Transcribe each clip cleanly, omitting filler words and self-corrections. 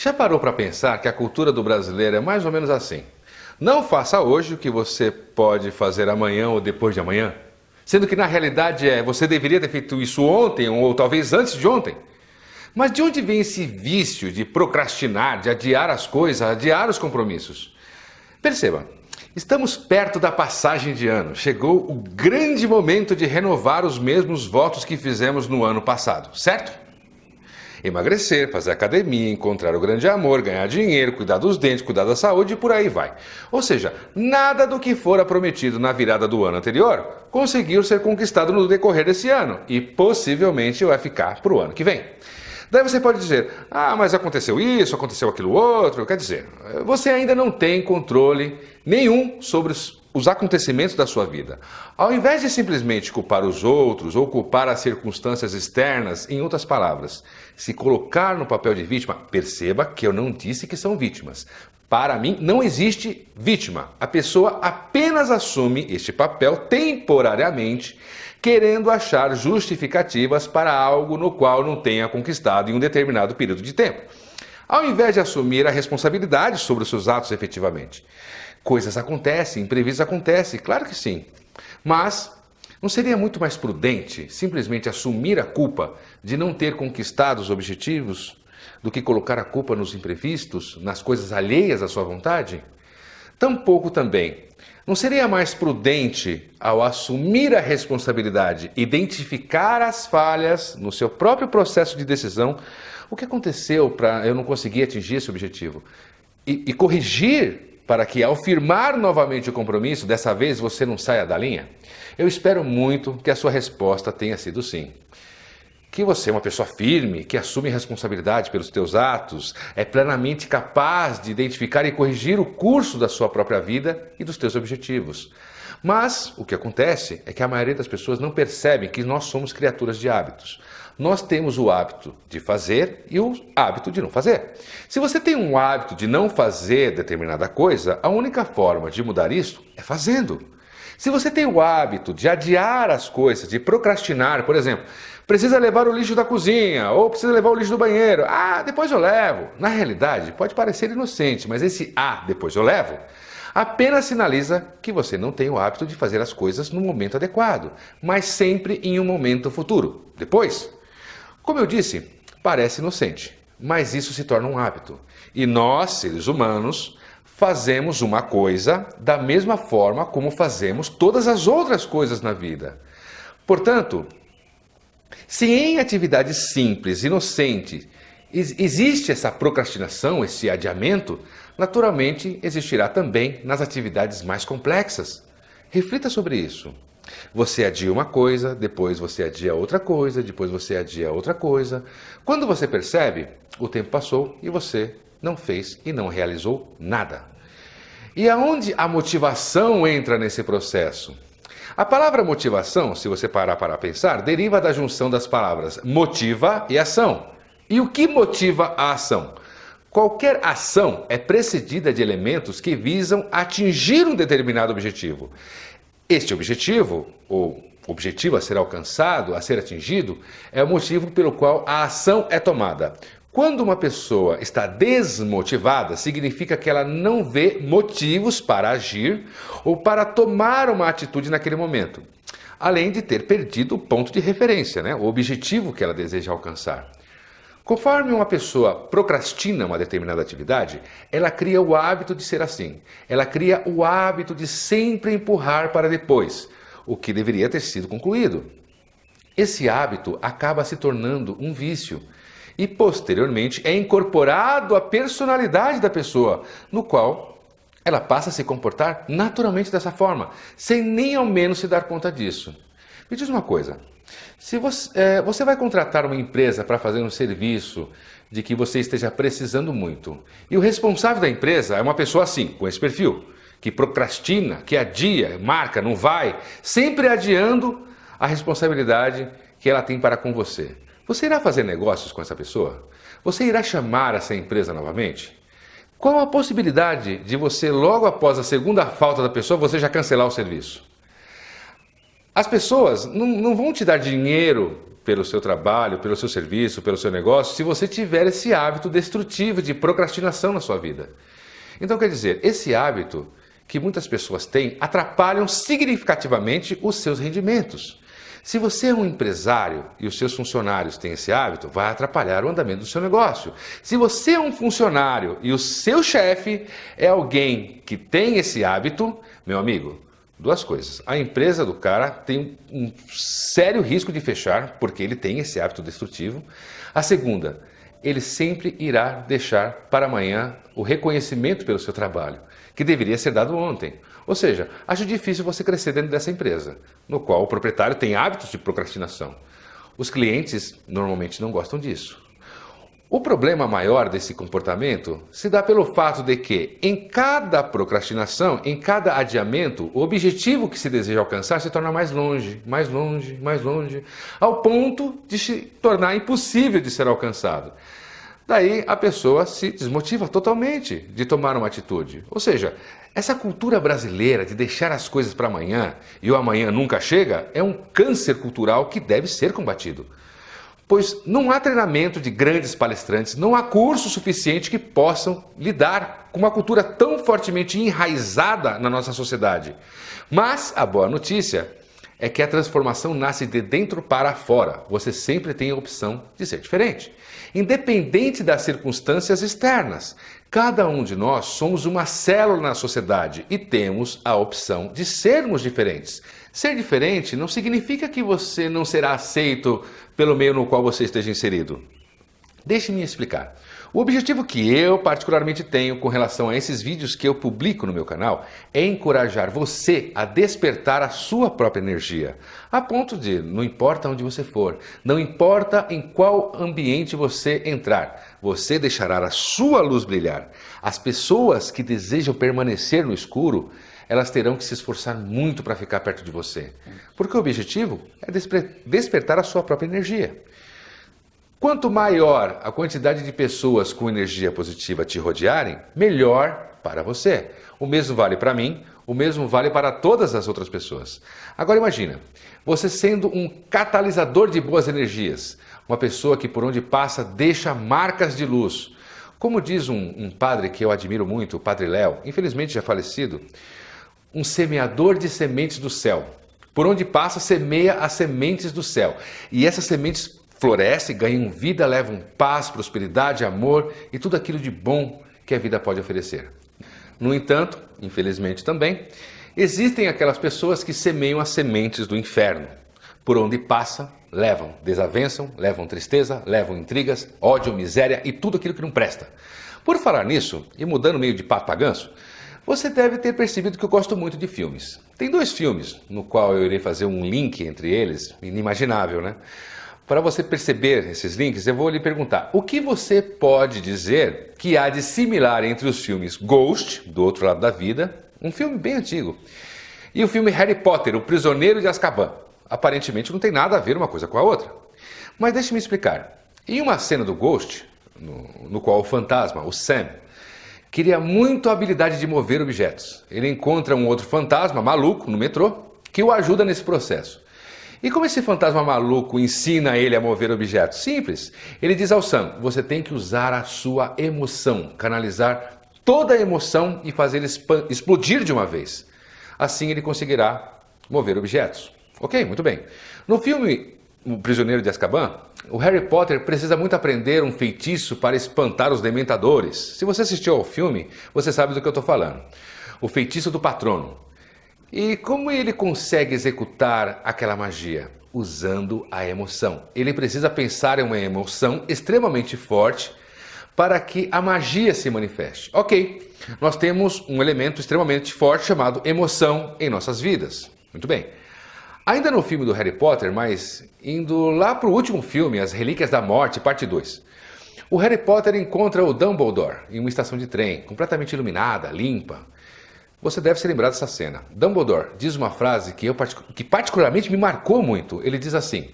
Já parou para pensar que a cultura do brasileiro é mais ou menos assim? Não faça hoje o que você pode fazer amanhã ou depois de amanhã. Sendo que na realidade você deveria ter feito isso ontem ou talvez antes de ontem. Mas de onde vem esse vício de procrastinar, de adiar as coisas, adiar os compromissos? Perceba, estamos perto da passagem de ano. Chegou o grande momento de renovar os mesmos votos que fizemos no ano passado, certo? Emagrecer, fazer academia, encontrar o grande amor, ganhar dinheiro, cuidar dos dentes, cuidar da saúde e por aí vai. Ou seja, nada do que fora prometido na virada do ano anterior conseguiu ser conquistado no decorrer desse ano e possivelmente vai ficar para o ano que vem. Daí você pode dizer, mas aconteceu isso, aconteceu aquilo outro. Quer dizer, você ainda não tem controle nenhum sobre os acontecimentos da sua vida. Ao invés de simplesmente culpar os outros ou culpar as circunstâncias externas, em outras palavras, se colocar no papel de vítima, perceba que eu não disse que são vítimas. Para mim, não existe vítima. A pessoa apenas assume este papel temporariamente, querendo achar justificativas para algo no qual não tenha conquistado em um determinado período de tempo, ao invés de assumir a responsabilidade sobre os seus atos efetivamente. Coisas acontecem, imprevistos acontecem, claro que sim. Mas não seria muito mais prudente simplesmente assumir a culpa de não ter conquistado os objetivos do que colocar a culpa nos imprevistos, nas coisas alheias à sua vontade? Tampouco também. Não seria mais prudente, ao assumir a responsabilidade, identificar as falhas no seu próprio processo de decisão, o que aconteceu para eu não conseguir atingir esse objetivo? E corrigir para que, ao firmar novamente o compromisso, dessa vez você não saia da linha? Eu espero muito que a sua resposta tenha sido sim. Que você é uma pessoa firme, que assume responsabilidade pelos teus atos, é plenamente capaz de identificar e corrigir o curso da sua própria vida e dos teus objetivos. Mas o que acontece é que a maioria das pessoas não percebem que nós somos criaturas de hábitos. Nós temos o hábito de fazer e o hábito de não fazer. Se você tem um hábito de não fazer determinada coisa, a única forma de mudar isso é fazendo. Se você tem o hábito de adiar as coisas, de procrastinar, por exemplo, precisa levar o lixo da cozinha ou precisa levar o lixo do banheiro, depois eu levo. Na realidade, pode parecer inocente, mas esse depois eu levo, apenas sinaliza que você não tem o hábito de fazer as coisas no momento adequado, mas sempre em um momento futuro, depois. Como eu disse, parece inocente, mas isso se torna um hábito. E nós, seres humanos, fazemos uma coisa da mesma forma como fazemos todas as outras coisas na vida. Portanto, se em atividades simples, inocentes, existe essa procrastinação, esse adiamento, naturalmente existirá também nas atividades mais complexas. Reflita sobre isso. Você adia uma coisa, depois você adia outra coisa, depois você adia outra coisa. Quando você percebe, o tempo passou e você não fez e não realizou nada. E aonde a motivação entra nesse processo? A palavra motivação, se você parar para pensar, deriva da junção das palavras motiva e ação. E o que motiva a ação? Qualquer ação é precedida de elementos que visam atingir um determinado objetivo. Este objetivo, ou objetivo a ser alcançado, a ser atingido, é o motivo pelo qual a ação é tomada. Quando uma pessoa está desmotivada, significa que ela não vê motivos para agir ou para tomar uma atitude naquele momento, além de ter perdido o ponto de referência, o objetivo que ela deseja alcançar. Conforme uma pessoa procrastina uma determinada atividade, ela cria o hábito de ser assim. Ela cria o hábito de sempre empurrar para depois, o que deveria ter sido concluído. Esse hábito acaba se tornando um vício e, posteriormente, é incorporado à personalidade da pessoa, no qual ela passa a se comportar naturalmente dessa forma, sem nem ao menos se dar conta disso. Me diz uma coisa, se você vai contratar uma empresa para fazer um serviço de que você esteja precisando muito, e o responsável da empresa é uma pessoa assim, com esse perfil, que procrastina, que adia, marca, não vai, sempre adiando a responsabilidade que ela tem para com você. Você irá fazer negócios com essa pessoa? Você irá chamar essa empresa novamente? Qual a possibilidade de você, logo após a segunda falta da pessoa, você já cancelar o serviço? As pessoas não vão te dar dinheiro pelo seu trabalho, pelo seu serviço, pelo seu negócio, se você tiver esse hábito destrutivo de procrastinação na sua vida. Então, quer dizer, esse hábito que muitas pessoas têm atrapalham significativamente os seus rendimentos. Se você é um empresário e os seus funcionários têm esse hábito, vai atrapalhar o andamento do seu negócio. Se você é um funcionário e o seu chefe é alguém que tem esse hábito, meu amigo, duas coisas. A empresa do cara tem um sério risco de fechar, porque ele tem esse hábito destrutivo. A segunda, ele sempre irá deixar para amanhã o reconhecimento pelo seu trabalho, que deveria ser dado ontem. Ou seja, acho difícil você crescer dentro dessa empresa, no qual o proprietário tem hábitos de procrastinação. Os clientes normalmente não gostam disso. O problema maior desse comportamento se dá pelo fato de que, em cada procrastinação, em cada adiamento, o objetivo que se deseja alcançar se torna mais longe, mais longe, mais longe, ao ponto de se tornar impossível de ser alcançado. Daí a pessoa se desmotiva totalmente de tomar uma atitude. Ou seja, essa cultura brasileira de deixar as coisas para amanhã e o amanhã nunca chega é um câncer cultural que deve ser combatido. Pois não há treinamento de grandes palestrantes, não há curso suficiente que possam lidar com uma cultura tão fortemente enraizada na nossa sociedade. Mas a boa notícia é que a transformação nasce de dentro para fora. Você sempre tem a opção de ser diferente, independente das circunstâncias externas. Cada um de nós somos uma célula na sociedade e temos a opção de sermos diferentes. Ser diferente não significa que você não será aceito pelo meio no qual você esteja inserido. Deixe-me explicar. O objetivo que eu particularmente tenho com relação a esses vídeos que eu publico no meu canal é encorajar você a despertar a sua própria energia, a ponto de, não importa onde você for, não importa em qual ambiente você entrar, você deixará a sua luz brilhar. As pessoas que desejam permanecer no escuro, elas terão que se esforçar muito para ficar perto de você, porque o objetivo é despertar a sua própria energia. Quanto maior a quantidade de pessoas com energia positiva te rodearem, melhor para você. O mesmo vale para mim, o mesmo vale para todas as outras pessoas. Agora imagina, você sendo um catalisador de boas energias, uma pessoa que por onde passa deixa marcas de luz. Como diz um padre que eu admiro muito, o Padre Léo, infelizmente já falecido, um semeador de sementes do céu. Por onde passa, semeia as sementes do céu. E essas sementes florescem, ganham vida, levam paz, prosperidade, amor e tudo aquilo de bom que a vida pode oferecer. No entanto, infelizmente também, existem aquelas pessoas que semeiam as sementes do inferno. Por onde passa, levam desavençam, levam tristeza, levam intrigas, ódio, miséria e tudo aquilo que não presta. Por falar nisso, e mudando meio de papo a ganso, você deve ter percebido que eu gosto muito de filmes. Tem 2 filmes, no qual eu irei fazer um link entre eles, inimaginável, né? Para você perceber esses links, eu vou lhe perguntar, o que você pode dizer que há de similar entre os filmes Ghost, do outro lado da vida, um filme bem antigo, e o filme Harry Potter, o Prisioneiro de Azkaban? Aparentemente não tem nada a ver uma coisa com a outra. Mas deixe-me explicar. Em uma cena do Ghost, no qual o fantasma, o Sam, queria muito a habilidade de mover objetos. Ele encontra um outro fantasma maluco no metrô que o ajuda nesse processo. E como esse fantasma maluco ensina ele a mover objetos? Simples. Ele diz ao Sam, você tem que usar a sua emoção, canalizar toda a emoção e fazer ele explodir de uma vez. Assim ele conseguirá mover objetos. Ok, muito bem. No filme O Prisioneiro de Azkaban, o Harry Potter precisa muito aprender um feitiço para espantar os dementadores. Se você assistiu ao filme, você sabe do que eu estou falando. O feitiço do patrono. E como ele consegue executar aquela magia? Usando a emoção. Ele precisa pensar em uma emoção extremamente forte para que a magia se manifeste. Ok, nós temos um elemento extremamente forte chamado emoção em nossas vidas. Muito bem. Ainda no filme do Harry Potter, mas indo lá para o último filme, As Relíquias da Morte, parte 2. O Harry Potter encontra o Dumbledore em uma estação de trem, completamente iluminada, limpa. Você deve se lembrar dessa cena. Dumbledore diz uma frase que particularmente me marcou muito. Ele diz assim,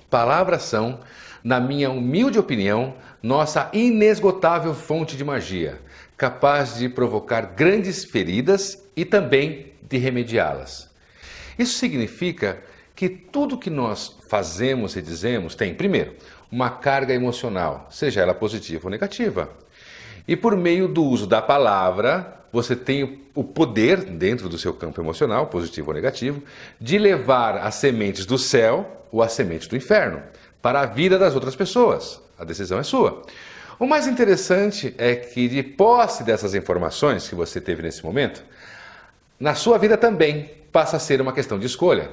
palavras são, na minha humilde opinião, nossa inesgotável fonte de magia, capaz de provocar grandes feridas e também de remediá-las. Isso significa que tudo que nós fazemos e dizemos tem, primeiro, uma carga emocional, seja ela positiva ou negativa. E por meio do uso da palavra, você tem o poder, dentro do seu campo emocional, positivo ou negativo, de levar as sementes do céu ou as sementes do inferno para a vida das outras pessoas. A decisão é sua. O mais interessante é que, de posse dessas informações que você teve nesse momento, na sua vida também passa a ser uma questão de escolha.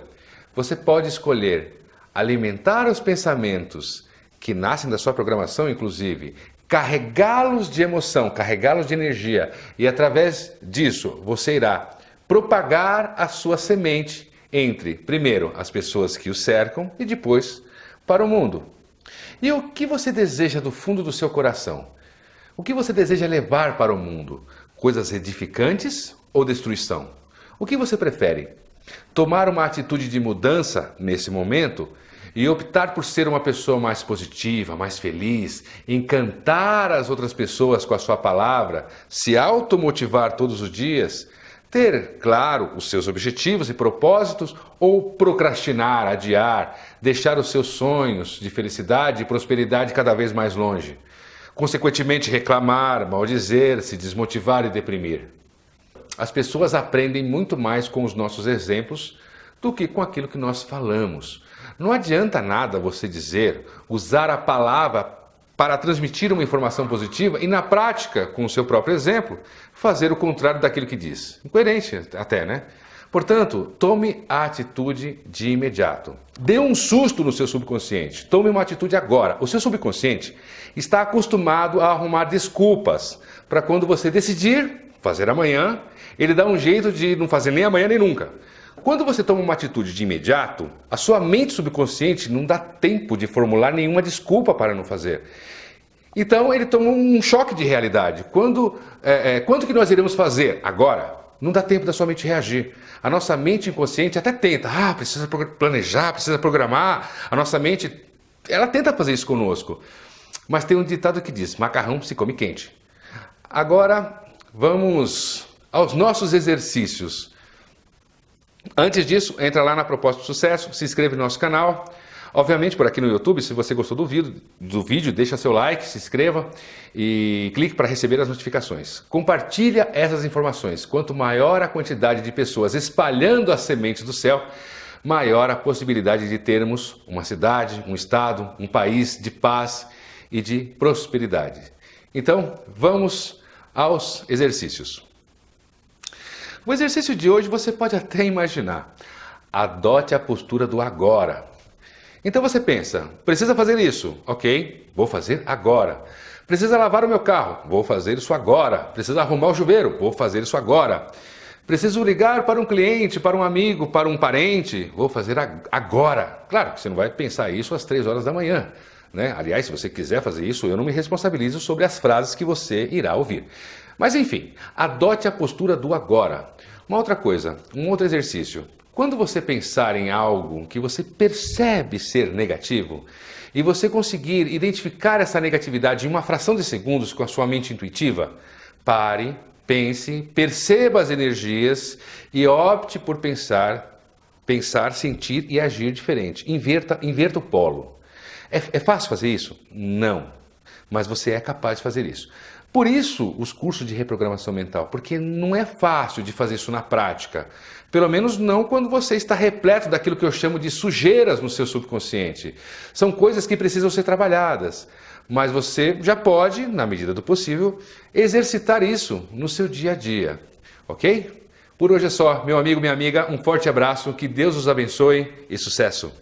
Você pode escolher alimentar os pensamentos que nascem da sua programação, inclusive, carregá-los de emoção, carregá-los de energia, e através disso você irá propagar a sua semente entre, primeiro, as pessoas que o cercam e depois para o mundo. E o que você deseja do fundo do seu coração? O que você deseja levar para o mundo? Coisas edificantes ou destruição? O que você prefere? Tomar uma atitude de mudança nesse momento e optar por ser uma pessoa mais positiva, mais feliz, encantar as outras pessoas com a sua palavra, se automotivar todos os dias, ter, claro, os seus objetivos e propósitos, ou procrastinar, adiar, deixar os seus sonhos de felicidade e prosperidade cada vez mais longe. Consequentemente, reclamar, maldizer, se desmotivar e deprimir. As pessoas aprendem muito mais com os nossos exemplos do que com aquilo que nós falamos. Não adianta nada você dizer, usar a palavra para transmitir uma informação positiva e, na prática, com o seu próprio exemplo, fazer o contrário daquilo que diz. Incoerente até, né? Portanto, tome a atitude de imediato. Dê um susto no seu subconsciente. Tome uma atitude agora. O seu subconsciente está acostumado a arrumar desculpas para quando você decidir fazer amanhã, ele dá um jeito de não fazer nem amanhã nem nunca. Quando você toma uma atitude de imediato, a sua mente subconsciente não dá tempo de formular nenhuma desculpa para não fazer. Então ele toma um choque de realidade. Quando que nós iremos fazer? Agora. Não dá tempo da sua mente reagir. A nossa mente inconsciente até tenta. Precisa planejar, precisa programar. A nossa mente, ela tenta fazer isso conosco. Mas tem um ditado que diz, macarrão se come quente. Agora, vamos aos nossos exercícios. Antes disso, entra lá na Propósito Sucesso, se inscreve no nosso canal. Obviamente, por aqui no YouTube, se você gostou do vídeo, deixa seu like, se inscreva e clique para receber as notificações. Compartilha essas informações. Quanto maior a quantidade de pessoas espalhando as sementes do céu, maior a possibilidade de termos uma cidade, um estado, um país de paz e de prosperidade. Então, vamos aos exercícios. O exercício de hoje você pode até imaginar. Adote a postura do agora. Então você pensa, precisa fazer isso, ok, vou fazer agora. Precisa lavar o meu carro, vou fazer isso agora. Precisa arrumar o chuveiro, vou fazer isso agora. Preciso ligar para um cliente, para um amigo, para um parente, vou fazer agora. Claro que você não vai pensar isso às 3 horas da manhã, né? Aliás, se você quiser fazer isso, eu não me responsabilizo sobre as frases que você irá ouvir. Mas enfim, adote a postura do agora. Uma outra coisa, um outro exercício. Quando você pensar em algo que você percebe ser negativo e você conseguir identificar essa negatividade em uma fração de segundos com a sua mente intuitiva, pare, pense, perceba as energias e opte por pensar, sentir e agir diferente. Inverta o polo. É fácil fazer isso? Não. Mas você é capaz de fazer isso. Por isso, os cursos de reprogramação mental, porque não é fácil de fazer isso na prática. Pelo menos não quando você está repleto daquilo que eu chamo de sujeiras no seu subconsciente. São coisas que precisam ser trabalhadas, mas você já pode, na medida do possível, exercitar isso no seu dia a dia, ok? Por hoje é só, meu amigo, minha amiga, um forte abraço, que Deus os abençoe e sucesso!